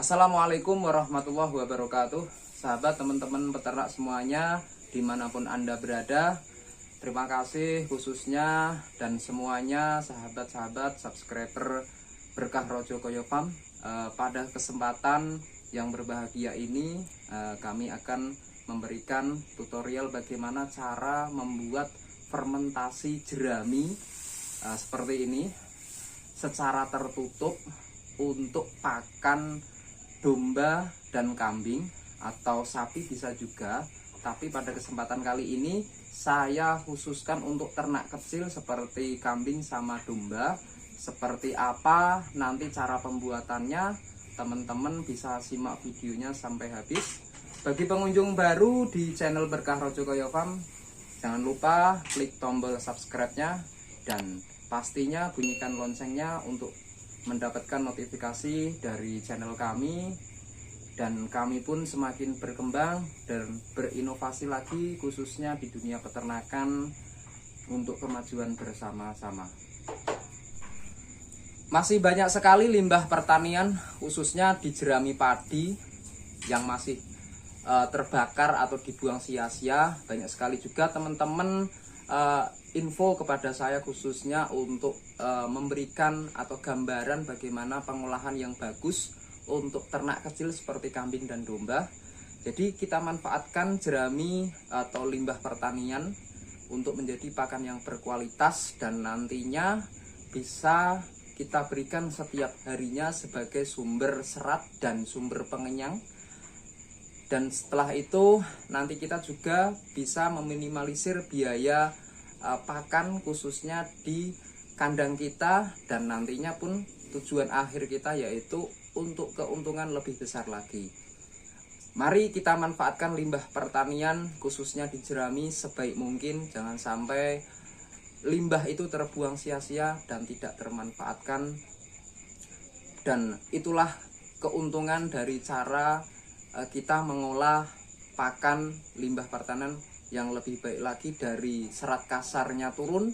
Assalamualaikum warahmatullahi wabarakatuh. Sahabat teman-teman peternak semuanya dimanapun Anda berada, terima kasih khususnya dan semuanya sahabat-sahabat subscriber Berkah Rojo Koyo Farm. Pada kesempatan yang berbahagia ini kami akan memberikan tutorial bagaimana cara membuat fermentasi jerami seperti ini secara tertutup untuk pakan domba dan kambing atau sapi bisa juga, tapi pada kesempatan kali ini saya khususkan untuk ternak kecil seperti kambing sama domba. Seperti apa nanti cara pembuatannya, teman-teman bisa simak videonya sampai habis. Bagi pengunjung baru di channel Berkah Rojo Koyo Farm, jangan lupa klik tombol subscribe-nya dan pastinya bunyikan loncengnya untuk mendapatkan notifikasi dari channel kami, dan kami pun semakin berkembang dan berinovasi lagi khususnya di dunia peternakan untuk kemajuan bersama-sama. Masih banyak sekali limbah pertanian khususnya di jerami padi yang masih terbakar atau dibuang sia-sia. Banyak sekali juga teman-teman info kepada saya khususnya untuk memberikan atau gambaran bagaimana pengolahan yang bagus untuk ternak kecil seperti kambing dan domba. Jadi kita manfaatkan jerami atau limbah pertanian untuk menjadi pakan yang berkualitas dan nantinya bisa kita berikan setiap harinya sebagai sumber serat dan sumber pengenyang. Dan setelah itu nanti kita juga bisa meminimalisir biaya pakan khususnya di kandang kita, dan nantinya pun tujuan akhir kita yaitu untuk keuntungan lebih besar lagi. Mari kita manfaatkan limbah pertanian khususnya di jerami sebaik mungkin. Jangan sampai limbah itu terbuang sia-sia dan tidak termanfaatkan. Dan itulah keuntungan dari cara kita mengolah pakan limbah pertanian yang lebih baik lagi. Dari serat kasarnya turun,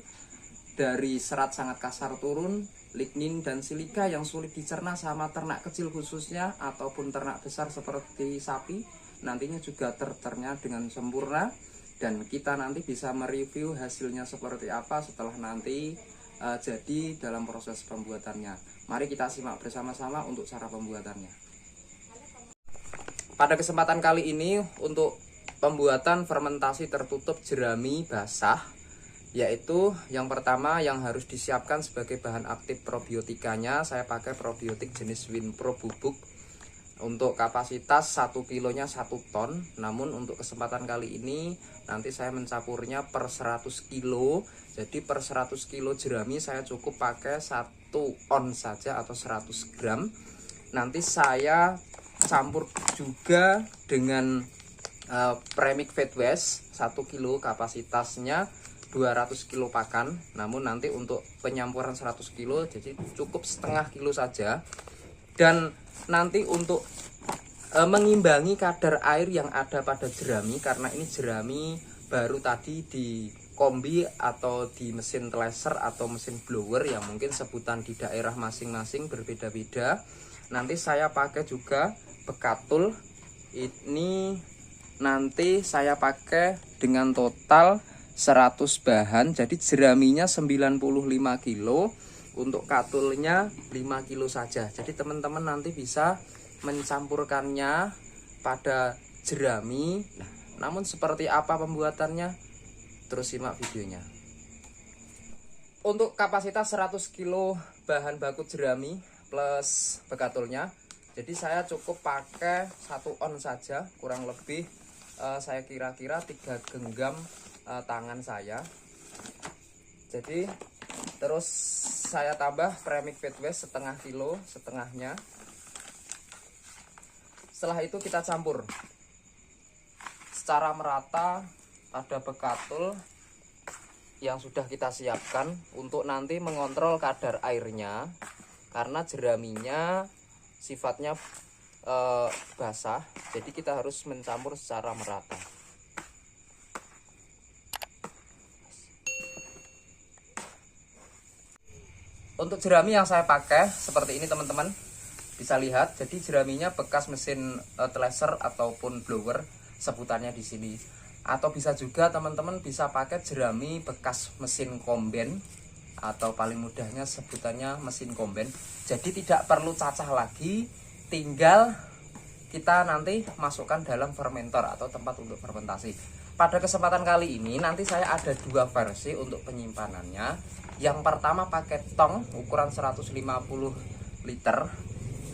dari serat sangat kasar turun, lignin dan silika yang sulit dicerna sama ternak kecil khususnya ataupun ternak besar seperti sapi nantinya juga tercerna dengan sempurna, dan kita nanti bisa mereview hasilnya seperti apa setelah nanti jadi dalam proses pembuatannya. Mari kita simak bersama-sama untuk cara pembuatannya. Pada kesempatan kali ini untuk pembuatan fermentasi tertutup jerami basah, yaitu yang pertama yang harus disiapkan sebagai bahan aktif probiotikanya, saya pakai probiotik jenis Winpro bubuk. Untuk kapasitas 1 kilonya 1 ton, namun untuk kesempatan kali ini nanti saya mencampurnya per 100 kilo. Jadi per 100 kilo jerami saya cukup pakai 1 on saja atau 100 gram. Nanti saya campur juga dengan premix feed waste 1 kilo, kapasitasnya 200 kilo pakan. Namun nanti untuk penyampuran 100 kilo jadi cukup setengah kilo saja. Dan nanti untuk mengimbangi kadar air yang ada pada jerami, karena ini jerami baru tadi di kombi atau di mesin thresher atau mesin blower yang mungkin sebutan di daerah masing-masing berbeda-beda. Nanti saya pakai juga bekatul. Ini nanti saya pakai dengan total 100 bahan, jadi jeraminya 95 kilo, untuk katulnya 5 kilo saja. Jadi teman-teman nanti bisa mencampurkannya pada jerami. Namun seperti apa pembuatannya, terus simak videonya. Untuk kapasitas 100 kilo bahan baku jerami plus bekatulnya, jadi saya cukup pakai 1 on saja, kurang lebih saya kira-kira 3 genggam tangan saya. Jadi terus saya tambah premix feed waste setengah kilo, setengahnya. Setelah itu kita campur secara merata pada bekatul yang sudah kita siapkan untuk nanti mengontrol kadar airnya, karena jeraminya sifatnya basah, jadi kita harus mencampur secara merata. Untuk jerami yang saya pakai seperti ini teman-teman, bisa lihat, jadi jeraminya bekas mesin thresher ataupun blower sebutannya di sini. Atau bisa juga teman-teman bisa pakai jerami bekas mesin komben, atau paling mudahnya sebutannya mesin komben. Jadi tidak perlu cacah lagi, tinggal kita nanti masukkan dalam fermentor atau tempat untuk fermentasi. Pada kesempatan kali ini nanti saya ada dua versi untuk penyimpanannya. Yang pertama pakai tong ukuran 150 liter.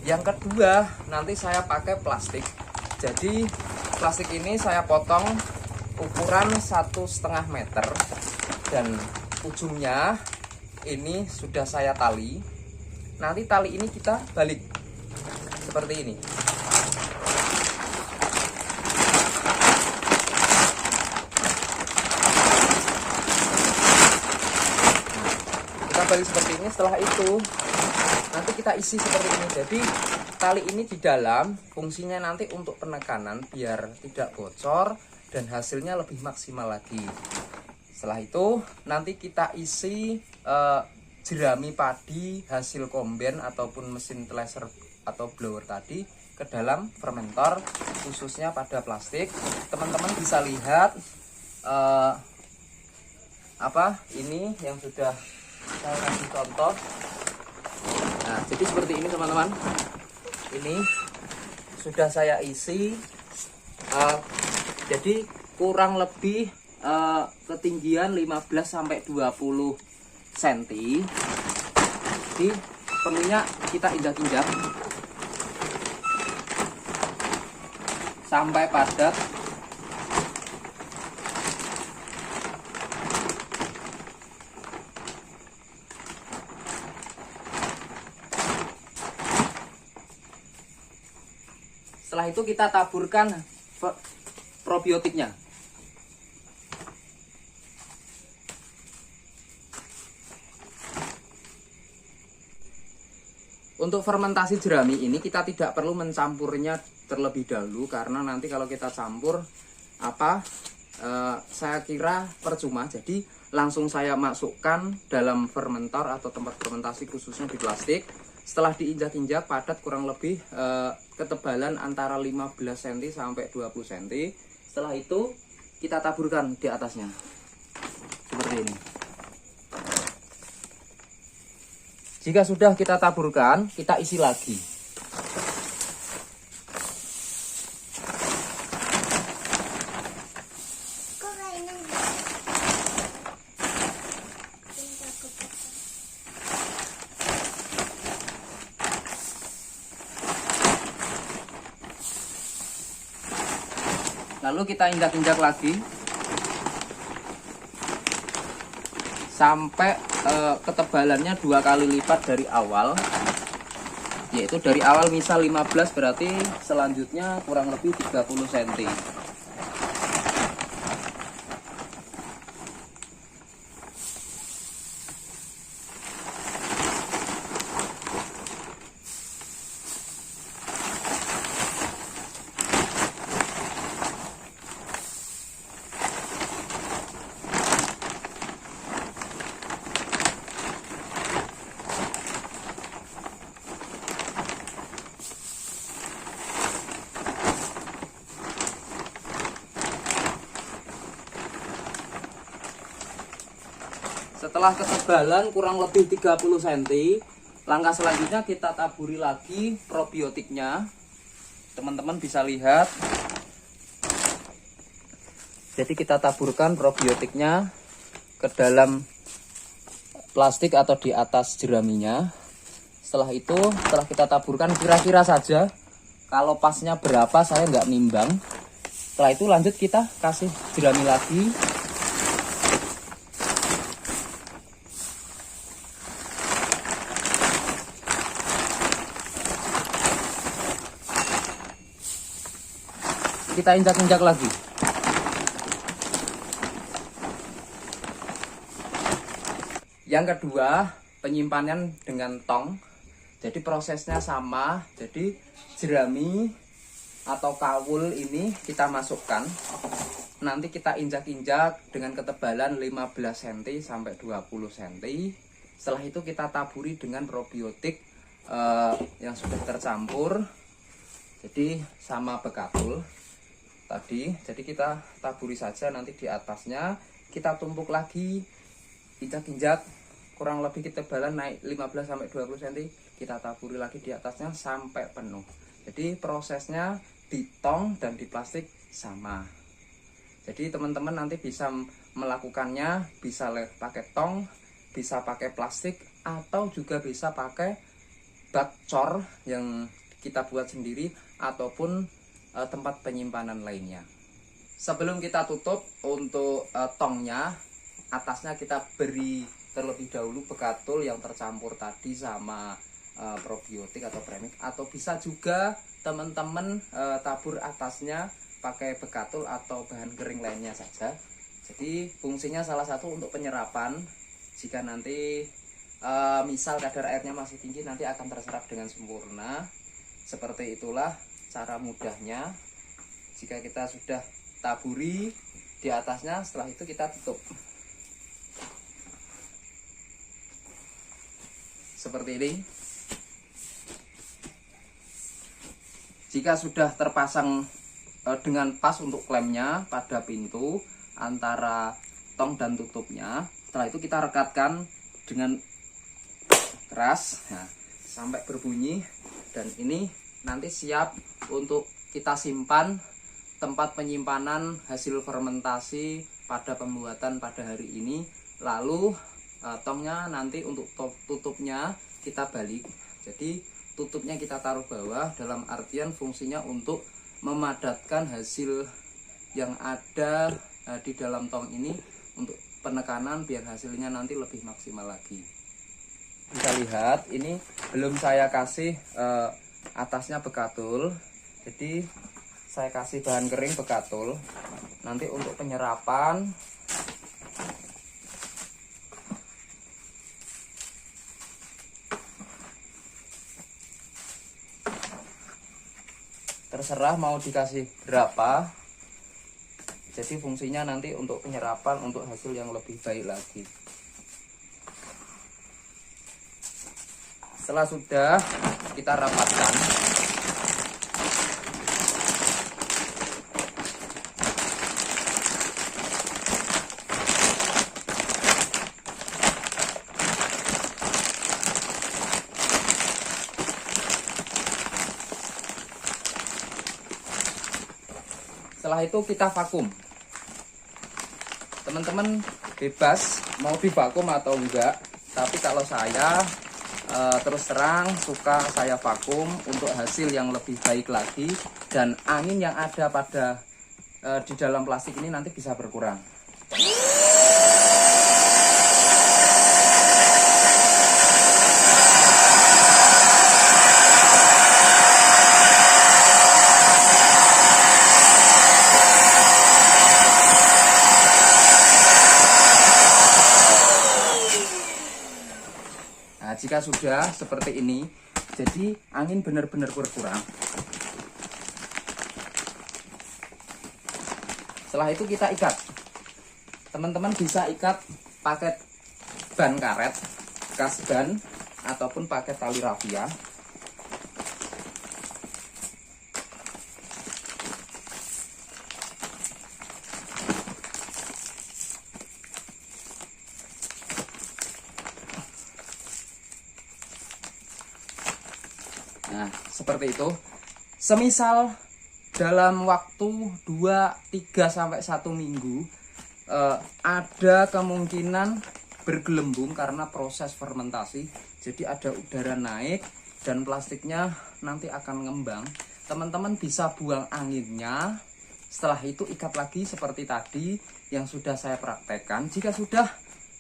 Yang kedua nanti saya pakai plastik. Jadi plastik ini saya potong ukuran 1,5 meter dan ujungnya ini sudah saya tali. Nanti tali ini kita balik seperti ini. Balik seperti ini. Setelah itu nanti kita isi seperti ini. Jadi tali ini di dalam fungsinya nanti untuk penekanan biar tidak bocor dan hasilnya lebih maksimal lagi. Setelah itu nanti kita isi jerami padi hasil komben ataupun mesin thresher atau blower tadi ke dalam fermentor, khususnya pada plastik. Teman-teman bisa lihat ini yang sudah saya kasih contoh. Nah, jadi seperti ini teman-teman. Ini sudah saya isi. Jadi kurang lebih ketinggian 15 sampai 20 cm. Jadi perlunya kita injak-injak sampai padat. Setelah itu kita taburkan probiotiknya. Untuk fermentasi jerami ini kita tidak perlu mencampurnya terlebih dahulu, karena nanti kalau kita campur saya kira percuma. Jadi langsung saya masukkan dalam fermentor atau tempat fermentasi khususnya di plastik. Setelah diinjak-injak padat kurang lebih ketebalan antara 15 cm sampai 20 cm. Setelah itu kita taburkan di atasnya. Seperti ini. Jika sudah kita taburkan, kita isi lagi. Lalu kita injak-injak lagi sampai ketebalannya 2 kali lipat dari awal. Yaitu dari awal misal 15, berarti selanjutnya kurang lebih 30 cm. Setelah ketebalan kurang lebih 30 cm, langkah selanjutnya kita taburi lagi probiotiknya. Teman-teman bisa lihat. Jadi kita taburkan probiotiknya ke dalam plastik atau di atas jeraminya. Setelah itu, setelah kita taburkan kira-kira saja. Kalau pasnya berapa saya nggak nimbang. Setelah itu lanjut kita kasih jerami lagi. Kita injak-injak lagi. Yang kedua, penyimpanan dengan tong. Jadi prosesnya sama. Jadi jerami atau kawul ini kita masukkan. Nanti kita injak-injak dengan ketebalan 15 cm sampai 20 cm. Setelah itu kita taburi dengan probiotik yang sudah tercampur. Jadi sama bekatul tadi. Jadi kita taburi saja, nanti di atasnya kita tumpuk lagi, injak-injak kurang lebih ketebalan naik 15-20 cm, kita taburi lagi di atasnya sampai penuh. Jadi prosesnya di tong dan di plastik sama. Jadi teman-teman nanti bisa melakukannya, bisa pakai tong, bisa pakai plastik, atau juga bisa pakai bak cor yang kita buat sendiri, ataupun tempat penyimpanan lainnya. Sebelum kita tutup untuk tongnya, atasnya kita beri terlebih dahulu bekatul yang tercampur tadi sama probiotik atau premix, atau bisa juga teman-teman tabur atasnya pakai bekatul atau bahan kering lainnya saja. Jadi fungsinya salah satu untuk penyerapan. Jika nanti misal kadar airnya masih tinggi, nanti akan terserap dengan sempurna. Seperti itulah cara mudahnya. Jika kita sudah taburi di atasnya, setelah itu kita tutup seperti ini. Jika sudah terpasang dengan pas untuk klemnya pada pintu antara tong dan tutupnya, setelah itu kita rekatkan dengan keras, nah, sampai berbunyi. Dan ini nanti siap untuk kita simpan, tempat penyimpanan hasil fermentasi pada pembuatan pada hari ini. Lalu tongnya nanti untuk tutupnya kita balik, jadi tutupnya kita taruh bawah, dalam artian fungsinya untuk memadatkan hasil yang ada di dalam tong ini untuk penekanan biar hasilnya nanti lebih maksimal lagi. Bisa lihat ini belum saya kasih atasnya bekatul, jadi saya kasih bahan kering bekatul. Nanti untuk penyerapan terserah mau dikasih berapa. Jadi fungsinya nanti untuk penyerapan, untuk hasil yang lebih baik lagi. Setelah sudah kita rapatkan, setelah itu kita vakum. Teman-teman bebas mau divakum atau enggak, tapi kalau saya terus terang suka saya vakum untuk hasil yang lebih baik lagi, dan angin yang ada pada di dalam plastik ini nanti bisa berkurang. Nah, jika sudah seperti ini, jadi angin benar-benar berkurang. Setelah itu kita ikat. Teman-teman bisa ikat pakai ban karet, bekas ban, ataupun pakai tali rafia. Nah, seperti itu. Semisal dalam waktu 2-3 sampai 1 minggu ada kemungkinan bergelembung karena proses fermentasi. Jadi ada udara naik dan plastiknya nanti akan ngembang. Teman-teman bisa buang anginnya. Setelah itu ikat lagi seperti tadi yang sudah saya praktekkan. Jika sudah,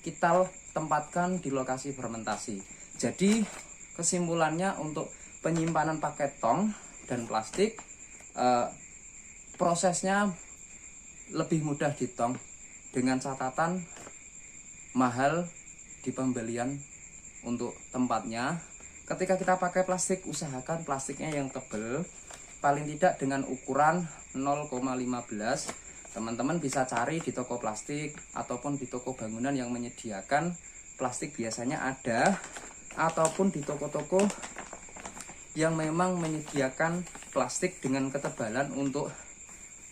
kita tempatkan di lokasi fermentasi. Jadi kesimpulannya untuk penyimpanan pakai tong dan plastik, prosesnya lebih mudah di tong, dengan catatan mahal di pembelian untuk tempatnya. Ketika kita pakai plastik, usahakan plastiknya yang tebal, paling tidak dengan ukuran 0,15. Teman-teman bisa cari di toko plastik ataupun di toko bangunan yang menyediakan plastik, biasanya ada, ataupun di toko-toko yang memang menyediakan plastik dengan ketebalan. Untuk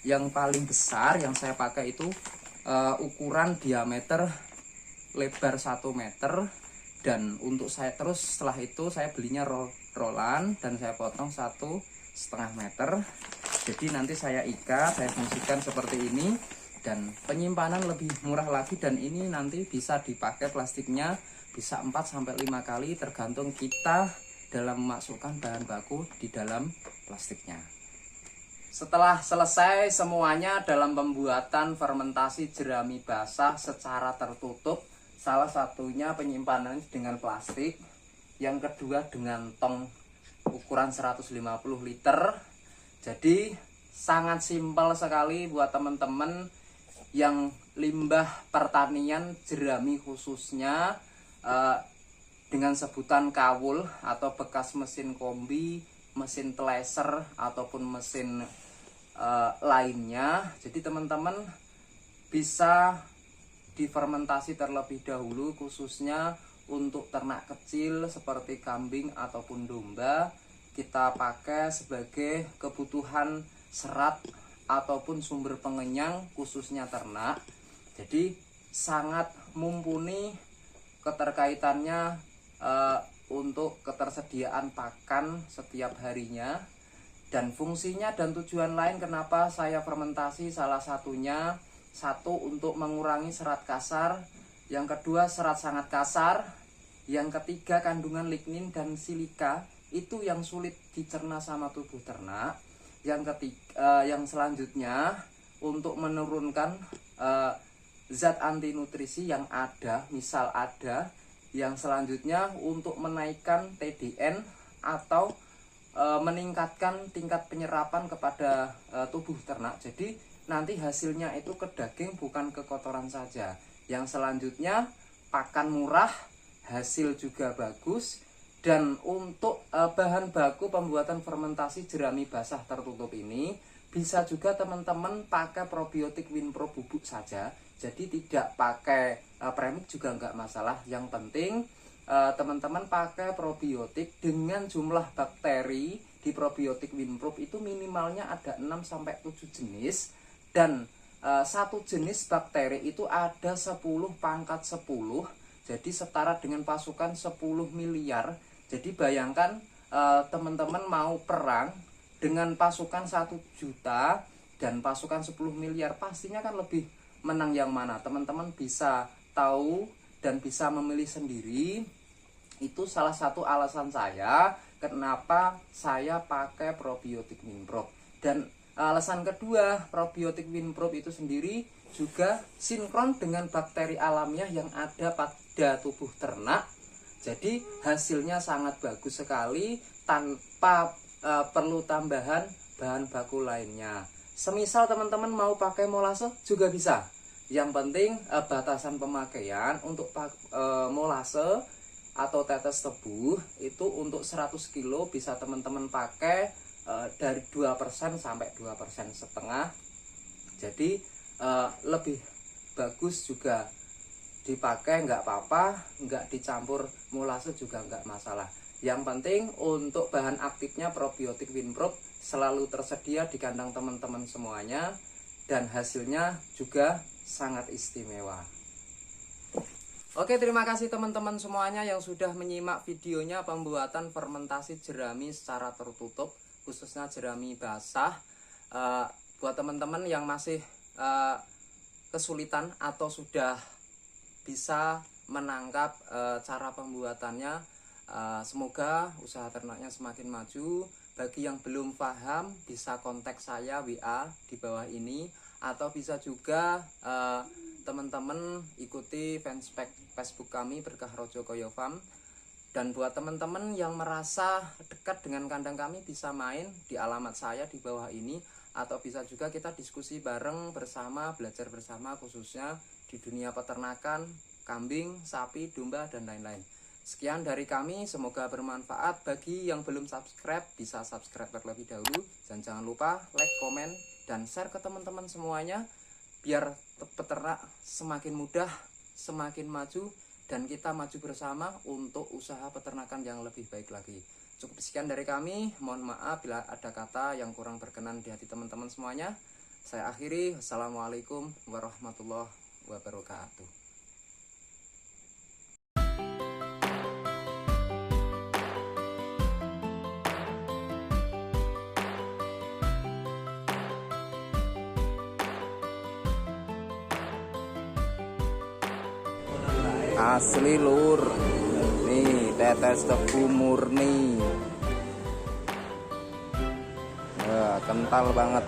yang paling besar yang saya pakai itu ukuran diameter lebar 1 meter, dan untuk saya terus setelah itu saya belinya rolan dan saya potong 1,5 meter. Jadi nanti saya ikat, saya fungsikan seperti ini, dan penyimpanan lebih murah lagi, dan ini nanti bisa dipakai plastiknya bisa 4-5 kali tergantung kita dalam memasukkan bahan baku di dalam plastiknya. Setelah selesai semuanya dalam pembuatan fermentasi jerami basah secara tertutup, salah satunya penyimpanan dengan plastik, yang kedua dengan tong ukuran 150 liter. Jadi sangat simpel sekali buat teman-teman yang limbah pertanian jerami khususnya dengan sebutan kawul atau bekas mesin kombi, mesin thresher ataupun mesin lainnya. Jadi teman-teman bisa difermentasi terlebih dahulu, khususnya untuk ternak kecil seperti kambing ataupun domba. Kita pakai sebagai kebutuhan serat ataupun sumber pengenyang khususnya ternak. Jadi sangat mumpuni keterkaitannya untuk ketersediaan pakan setiap harinya. Dan fungsinya dan tujuan lain kenapa saya fermentasi, salah satunya, satu, untuk mengurangi serat kasar, yang kedua serat sangat kasar, yang ketiga kandungan lignin dan silika itu yang sulit dicerna sama tubuh ternak, yang selanjutnya untuk menurunkan zat anti nutrisi yang ada, misal ada, yang selanjutnya untuk menaikkan TDN atau meningkatkan tingkat penyerapan kepada tubuh ternak. Jadi nanti hasilnya itu ke daging, bukan ke kotoran saja. Yang selanjutnya pakan murah, hasil juga bagus. Dan untuk bahan baku pembuatan fermentasi jerami basah tertutup ini, bisa juga teman-teman pakai probiotik Winpro bubuk saja. Jadi tidak pakai premix juga nggak masalah. Yang penting teman-teman pakai probiotik dengan jumlah bakteri di probiotik Winpro itu minimalnya ada 6-7 jenis, dan satu jenis bakteri itu ada 10⁻10, jadi setara dengan pasukan 10 miliar. Jadi bayangkan teman-teman mau perang dengan pasukan 1 juta dan pasukan 10 miliar, pastinya kan lebih menang yang mana? Teman-teman bisa tahu dan bisa memilih sendiri. Itu salah satu alasan saya kenapa saya pakai probiotik Winpro. Dan alasan kedua, probiotik Winpro itu sendiri juga sinkron dengan bakteri alamiah yang ada pada tubuh ternak. Jadi hasilnya sangat bagus sekali tanpa perlu tambahan bahan baku lainnya. Semisal teman-teman mau pakai molase juga bisa. Yang penting batasan pemakaian untuk molase atau tetes tebu itu untuk 100 kilo bisa teman-teman pakai dari 2% sampai 2,5%. Jadi lebih bagus juga dipakai, nggak apa-apa, nggak dicampur molase juga nggak masalah. Yang penting untuk bahan aktifnya probiotik Winpro selalu tersedia di kandang teman-teman semuanya, dan hasilnya juga sangat istimewa. Oke, terima kasih teman-teman semuanya yang sudah menyimak videonya pembuatan fermentasi jerami secara tertutup, khususnya jerami basah. Buat teman-teman yang masih kesulitan atau sudah bisa menangkap cara pembuatannya, semoga usaha ternaknya semakin maju. Bagi yang belum paham bisa kontak saya WA di bawah ini, atau bisa juga teman-teman ikuti fanspage Facebook kami Berkah Rojo Koyo Farm. Dan buat teman-teman yang merasa dekat dengan kandang kami bisa main di alamat saya di bawah ini, atau bisa juga kita diskusi bareng bersama, belajar bersama khususnya di dunia peternakan, kambing, sapi, domba, dan lain-lain. Sekian dari kami, semoga bermanfaat. Bagi yang belum subscribe bisa subscribe terlebih dahulu, dan jangan lupa like, komen, dan share ke teman-teman semuanya, biar peternak semakin mudah, semakin maju, dan kita maju bersama untuk usaha peternakan yang lebih baik lagi. Cukup sekian dari kami. Mohon maaf bila ada kata yang kurang berkenan di hati teman-teman semuanya. Saya akhiri. Wassalamualaikum warahmatullahi wabarakatuh. Asli lur, nih tetes tebu murni, kental banget.